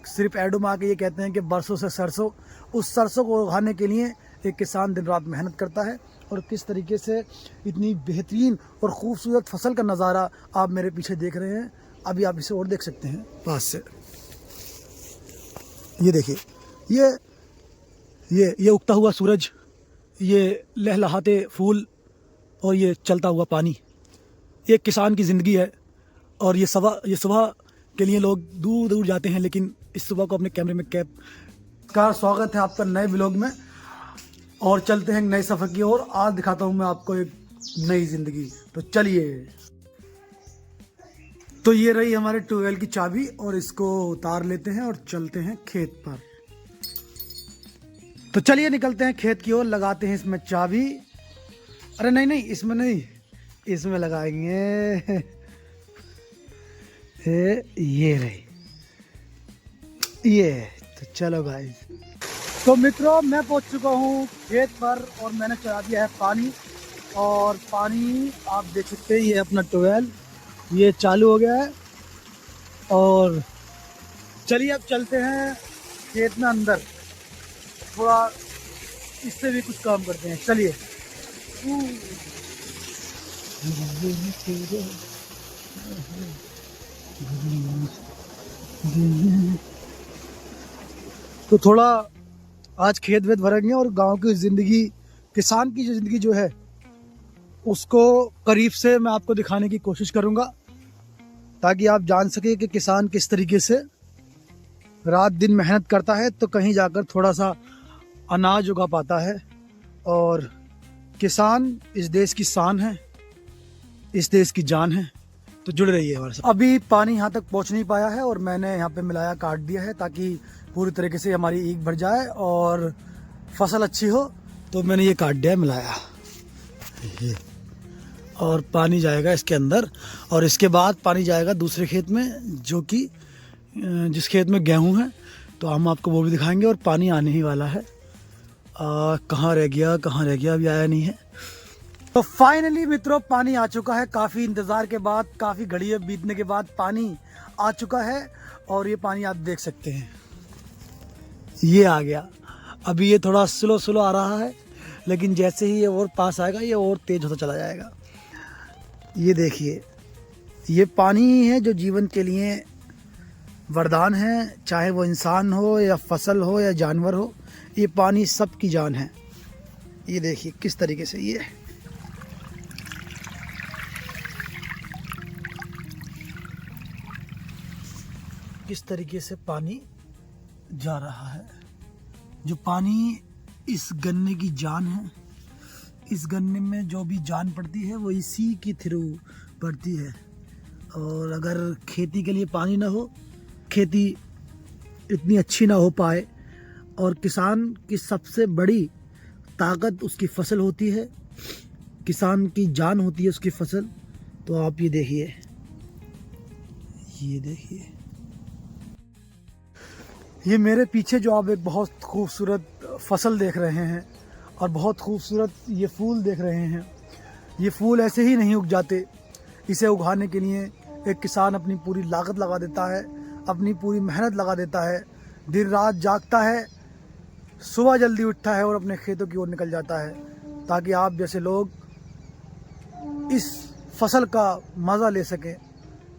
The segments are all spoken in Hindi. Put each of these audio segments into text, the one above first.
सिर्फ एडो में आके ये कहते हैं कि बरसों से सरसों, उस सरसों को उगाने के लिए एक किसान दिन रात मेहनत करता है। और किस तरीके से इतनी बेहतरीन और ख़ूबसूरत फसल का नज़ारा आप मेरे पीछे देख रहे हैं। अभी आप इसे और देख सकते हैं पास से। ये देखिए, ये उगता हुआ सूरज, ये लहलहाते फूल और ये चलता हुआ पानी, ये किसान की ज़िंदगी है। और ये सुबह के लिए लोग दूर दूर जाते हैं, लेकिन इस सुबह को अपने कैमरे में कैद का। स्वागत है आपका नए व्लॉग में, और चलते हैं नए सफ़र की ओर। आज दिखाता हूँ मैं आपको एक नई ज़िंदगी। तो चलिए। तो ये रही हमारे ट्यूबवेल की चाबी, और इसको उतार लेते हैं और चलते हैं खेत पर। तो चलिए निकलते हैं खेत की ओर, लगाते हैं इसमें चाबी। अरे नहीं, इसमें नहीं, इसमें लगाएंगे। ये रही ये। तो चलो गाइस। तो मित्रों, मैं पहुंच चुका हूँ खेत पर और मैंने चला दिया है पानी। और पानी आप देख सकते हैं, ये अपना ट्यूबवेल ये चालू हो गया है। और चलिए अब चलते हैं खेत में अंदर, थोड़ा इससे भी कुछ काम करते हैं। चलिए। तो थोड़ा आज खेत वेत भरेंगे और गांव की ज़िंदगी, किसान की जो ज़िंदगी जो है उसको करीब से मैं आपको दिखाने की कोशिश करूंगा, ताकि आप जान सके कि किसान किस तरीके से रात दिन मेहनत करता है तो कहीं जाकर थोड़ा सा अनाज उगा पाता है। और किसान इस देश की शान है, इस देश की जान है। तो जुड़ रही है हमारे साथ। अभी पानी यहाँ तक पहुँच नहीं पाया है और मैंने यहाँ पे मिलाया काट दिया है, ताकि पूरी तरीके से हमारी ईख भर जाए और फसल अच्छी हो। तो मैंने ये काट दिया है, मिलाया ये। और पानी जाएगा इसके अंदर, और इसके बाद पानी जाएगा दूसरे खेत में, जो कि जिस खेत में गेहूँ है। तो हम आपको वो भी दिखाएंगे। और पानी आने ही वाला है। कहाँ रह गया अभी आया नहीं है। तो फाइनली मित्रों, पानी आ चुका है। काफ़ी इंतज़ार के बाद, काफ़ी घड़ियाँ बीतने के बाद पानी आ चुका है। और ये पानी आप देख सकते हैं, ये आ गया। अभी ये थोड़ा स्लो आ रहा है, लेकिन जैसे ही ये और पास आएगा ये और तेज़ होता चला जाएगा। ये देखिए, ये पानी ही है जो जीवन के लिए वरदान है, चाहे वो इंसान हो या फसल हो या जानवर हो। ये पानी सबकी जान है। ये देखिए किस तरीके से ये किस तरीके से पानी जा रहा है। जो पानी इस गन्ने की जान है। इस गन्ने में जो भी जान पड़ती है वो इसी के थ्रू पड़ती है। और अगर खेती के लिए पानी ना हो, खेती इतनी अच्छी ना हो पाए। और किसान की सबसे बड़ी ताकत उसकी फसल होती है, किसान की जान होती है उसकी फसल। तो आप ये देखिए, ये मेरे पीछे जो आप एक बहुत खूबसूरत फसल देख रहे हैं और बहुत खूबसूरत ये फूल देख रहे हैं, ये फूल ऐसे ही नहीं उग जाते। इसे उगाने के लिए एक किसान अपनी पूरी लागत लगा देता है, अपनी पूरी मेहनत लगा देता है, दिन रात जागता है, सुबह जल्दी उठता है और अपने खेतों की ओर निकल जाता है, ताकि आप जैसे लोग इस फसल का मज़ा ले सकें,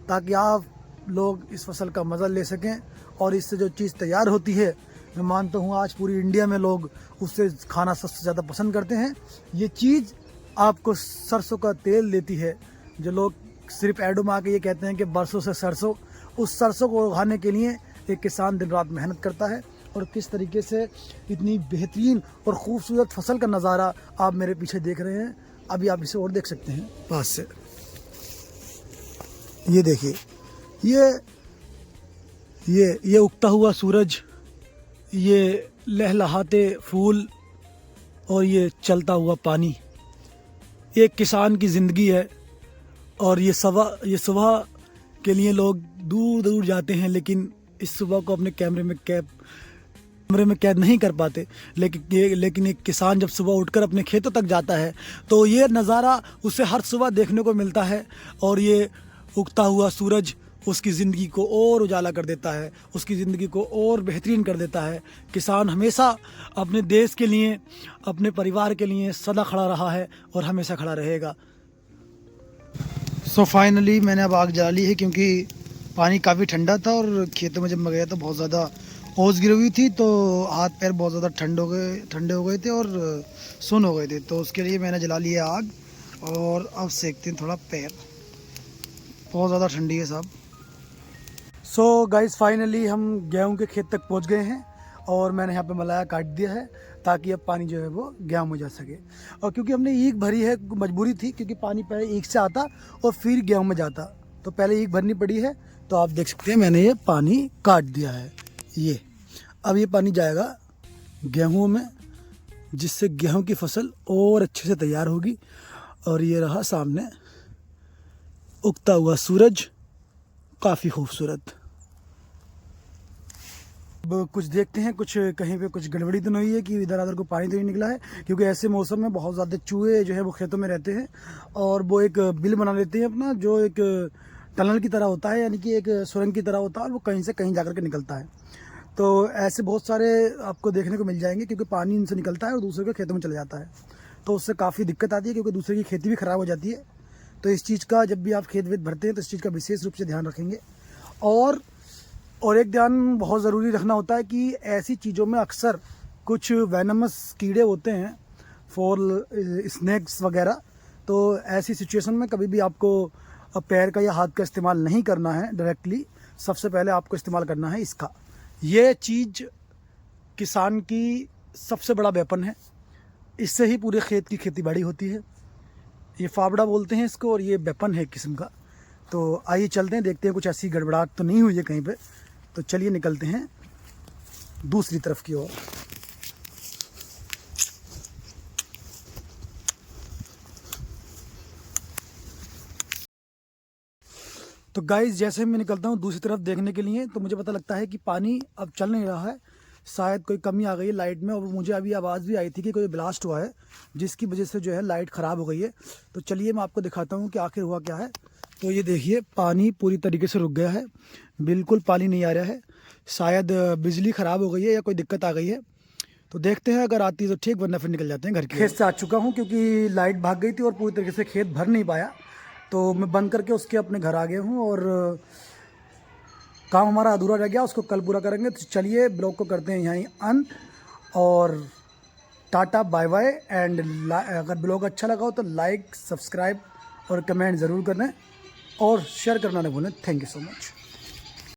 ताकि आप लोग इस फसल का मज़ा ले सकें। और इससे जो चीज़ तैयार होती है, मैं मानता हूँ आज पूरी इंडिया में लोग उससे खाना सबसे ज़्यादा पसंद करते हैं। ये चीज़ आपको सरसों का तेल देती है। जो लोग सिर्फ एडो में आके ये कहते हैं कि बरसों से सरसों, उस सरसों को उगाने के लिए एक किसान दिन रात मेहनत करता है। और किस तरीके से इतनी बेहतरीन और ख़ूबसूरत फसल का नज़ारा आप मेरे पीछे देख रहे हैं। अभी आप इसे और देख सकते हैं पास से। ये देखिए, ये उगता हुआ सूरज, ये लहलहाते फूल और ये चलता हुआ पानी, ये किसान की ज़िंदगी है। और ये सुबह के लिए लोग दूर दूर जाते हैं, लेकिन इस सुबह को अपने कैमरे में कैद नहीं कर पाते। लेकिन एक किसान जब सुबह उठकर अपने खेतों तक जाता है तो ये नज़ारा उसे हर सुबह देखने को मिलता है। और ये उगता हुआ सूरज उसकी ज़िंदगी को और उजाला कर देता है, उसकी ज़िंदगी को और बेहतरीन कर देता है। किसान हमेशा अपने देश के लिए, अपने परिवार के लिए सदा खड़ा रहा है और हमेशा खड़ा रहेगा। सो फाइनली मैंने अब आग जला ली है, क्योंकि पानी काफ़ी ठंडा था और खेतों में जब मैं गया तो बहुत ज़्यादा ओस गिरी हुई थी, तो हाथ पैर बहुत ज़्यादा ठंडे हो गए थे और सुन्न हो गए थे। तो उसके लिए मैंने जला लिया आग और अब सेकते हैं थोड़ा पैर, बहुत ज़्यादा ठंडी है साहब। सो गाइस फाइनली हम गेहूं के खेत तक पहुंच गए हैं और मैंने यहाँ पे मलाया काट दिया है ताकि अब पानी जो है वो गेहूं में जा सके। और क्योंकि हमने ईख भरी है, मजबूरी थी, क्योंकि पानी पहले ईख से आता और फिर गेहूं में जाता, तो पहले ईख भरनी पड़ी है। तो आप देख सकते हैं मैंने ये पानी काट दिया है। ये अब ये पानी जाएगा गेहूँ में, जिससे गेहूँ की फसल और अच्छे से तैयार होगी। और ये रहा सामने उगता हुआ सूरज, काफ़ी खूबसूरत। अब कुछ देखते हैं, कुछ कहीं पे कुछ गड़बड़ी तो नहीं है कि इधर उधर को पानी तो नहीं निकला है, क्योंकि ऐसे मौसम में बहुत ज़्यादा चूहे जो है वो खेतों में रहते हैं और वो एक बिल बना लेते हैं अपना, जो एक टनल की तरह होता है, यानी कि एक सुरंग की तरह होता है, और वो कहीं से कहीं जाकर के निकलता है। तो ऐसे बहुत सारे आपको देखने को मिल जाएंगे, क्योंकि पानी इनसे निकलता है और दूसरे के खेतों में चला जाता है, तो उससे काफ़ी दिक्कत आती है, क्योंकि दूसरे की खेती भी ख़राब हो जाती है। तो इस चीज़ का जब भी आप खेत वेत भरते हैं तो इस चीज़ का विशेष रूप से ध्यान रखेंगे। और एक ध्यान बहुत ज़रूरी रखना होता है कि ऐसी चीज़ों में अक्सर कुछ वेनमस कीड़े होते हैं, फॉर स्नैक्स वगैरह। तो ऐसी सिचुएशन में कभी भी आपको पैर का या हाथ का इस्तेमाल नहीं करना है डायरेक्टली। सबसे पहले आपको इस्तेमाल करना है इसका। ये चीज़ किसान की सबसे बड़ा वेपन है, इससे ही पूरे खेत की खेती बाड़ी होती है। ये फावड़ा बोलते हैं इसको, और ये वेपन है एक किस्म का। तो आइए चलते हैं, देखते हैं कुछ ऐसी गड़बड़ाहट तो नहीं हुई है कहीं पे। तो चलिए निकलते हैं दूसरी तरफ की ओर। तो गाइस जैसे मैं निकलता हूँ दूसरी तरफ देखने के लिए, तो मुझे पता लगता है कि पानी अब चल नहीं रहा है, शायद कोई कमी आ गई है लाइट में। और मुझे अभी आवाज़ भी आई थी कि कोई ब्लास्ट हुआ है, जिसकी वजह से जो है लाइट ख़राब हो गई है। तो चलिए मैं आपको दिखाता हूँ कि आखिर हुआ क्या है। तो ये देखिए पानी पूरी तरीके से रुक गया है, बिल्कुल पानी नहीं आ रहा है। शायद बिजली ख़राब हो गई है या कोई दिक्कत आ गई है। तो देखते हैं, अगर आती है तो ठीक, वरना फिर निकल जाते हैं घर के। खेत से आ चुका हूँ, क्योंकि लाइट भाग गई थी और पूरी तरीके से खेत भर नहीं पाया, तो मैं बंद करके उसके अपने घर आ गया हूँ। और काम हमारा अधूरा रह गया, उसको कल पूरा करेंगे। तो चलिए ब्लॉग को करते हैं यहीं अंत, और टाटा बाय बाय। एंड अगर ब्लॉग अच्छा लगा हो तो लाइक, सब्सक्राइब और कमेंट ज़रूर करें और शेयर करना न भूलें। Thank you so much.